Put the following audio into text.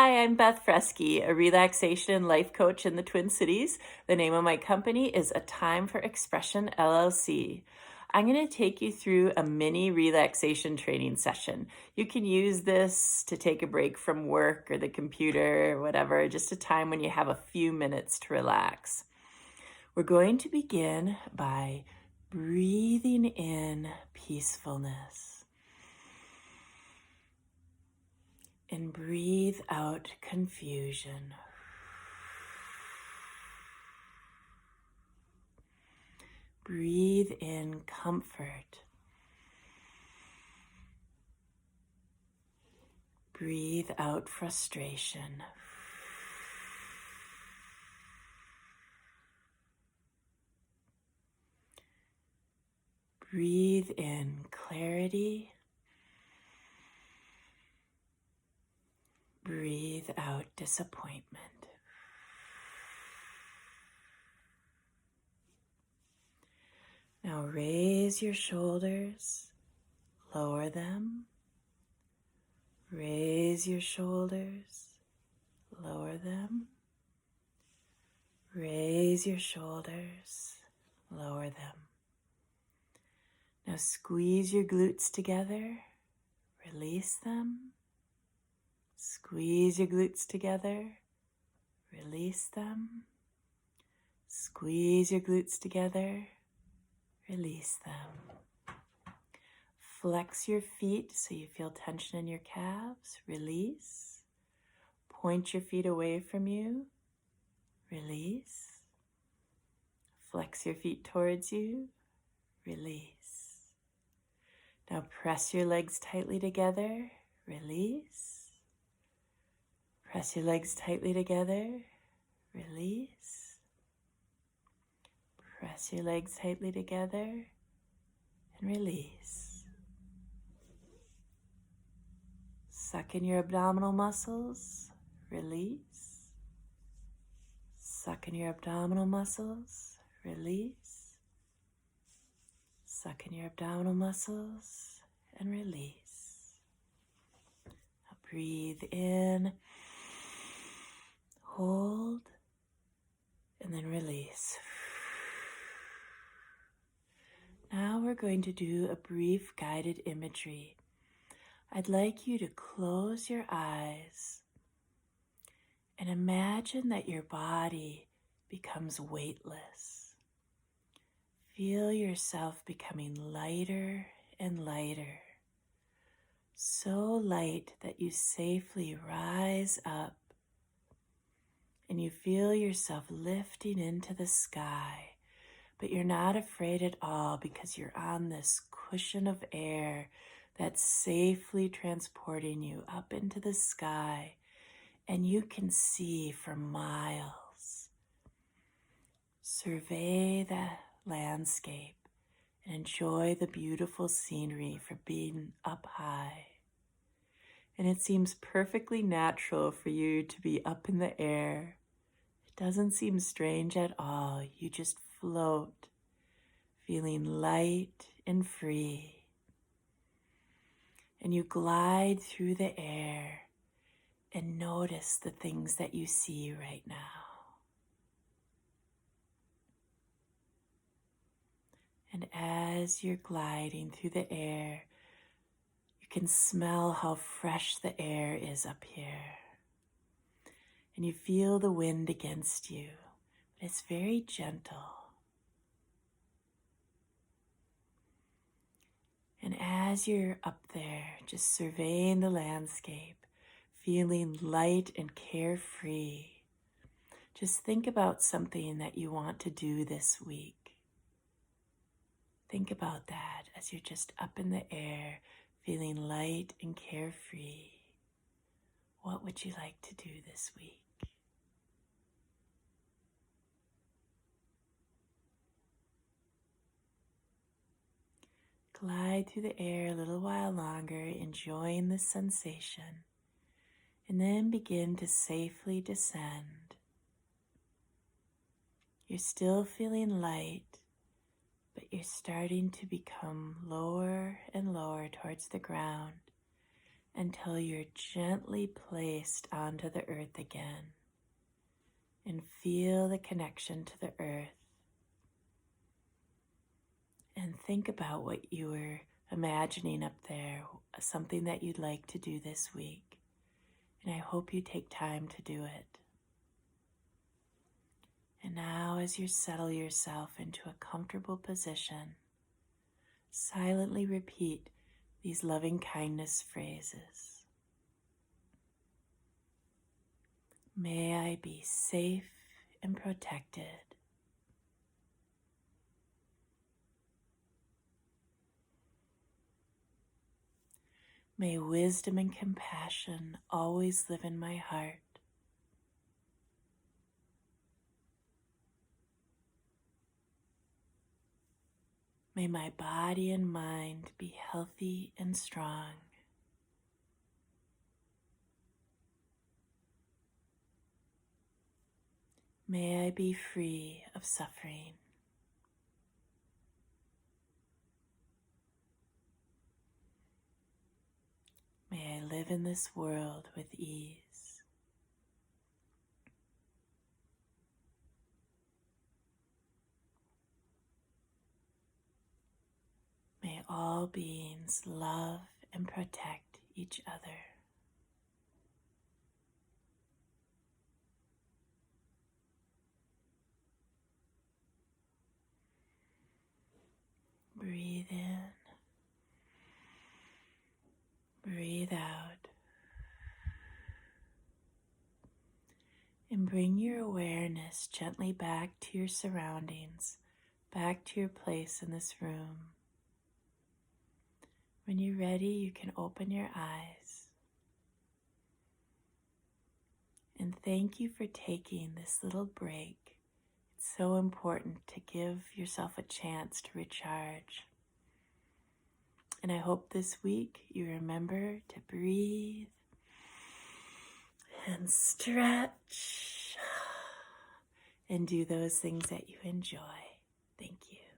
Hi, I'm Beth Freschi, a relaxation and life coach in the Twin Cities. The name of my company is A Time for Expression LLC. I'm going to take you through a mini relaxation training session. You can use this to take a break from work or the computer or whatever, just a time when you have a few minutes to relax. We're going to begin by breathing in peacefulness. And breathe out confusion. Breathe in comfort. Breathe out frustration. Breathe in clarity. Breathe out disappointment. Now raise your shoulders, lower them. Raise your shoulders, lower them. Raise your shoulders, lower them. Now squeeze your glutes together, release them. Squeeze your glutes together, release them. Squeeze your glutes together, release them. Flex your feet so you feel tension in your calves, release. Point your feet away from you, release. Flex your feet towards you, release. Now press your legs tightly together, release. Press your legs tightly together, release. Press your legs tightly together and release. Suck in your abdominal muscles, release. Suck in your abdominal muscles, release. Suck in your abdominal muscles and release. Now breathe in. Hold, and then release. Now we're going to do a brief guided imagery. I'd like you to close your eyes and imagine that your body becomes weightless. Feel yourself becoming lighter and lighter, so light that you safely rise up. And you feel yourself lifting into the sky, but you're not afraid at all because you're on this cushion of air that's safely transporting you up into the sky, and you can see for miles. Survey the landscape and enjoy the beautiful scenery for being up high. And it seems perfectly natural for you to be up in the air. It doesn't seem strange at all. You just float, feeling light and free. And you glide through the air and notice the things that you see right now. And as you're gliding through the air, you can smell how fresh the air is up here. And you feel the wind against you, but it's very gentle. And as you're up there, just surveying the landscape, feeling light and carefree, just think about something that you want to do this week. Think about that as you're just up in the air, feeling light and carefree. What would you like to do this week? Glide through the air a little while longer, enjoying the sensation, and then begin to safely descend. You're still feeling light, but you're starting to become lower and lower towards the ground, until you're gently placed onto the earth again. And feel the connection to the earth. And think about what you were imagining up there, something that you'd like to do this week. And I hope you take time to do it. And now, as you settle yourself into a comfortable position, silently repeat these loving kindness phrases. May I be safe and protected. May wisdom and compassion always live in my heart. May my body and mind be healthy and strong. May I be free of suffering. May I live in this world with ease. May all beings love and protect each other. Breathe in, breathe out, and bring your awareness gently back to your surroundings, back to your place in this room. When you're ready, you can open your eyes. And thank you for taking this little break. It's so important to give yourself a chance to recharge. And I hope this week you remember to breathe and stretch and do those things that you enjoy. Thank you.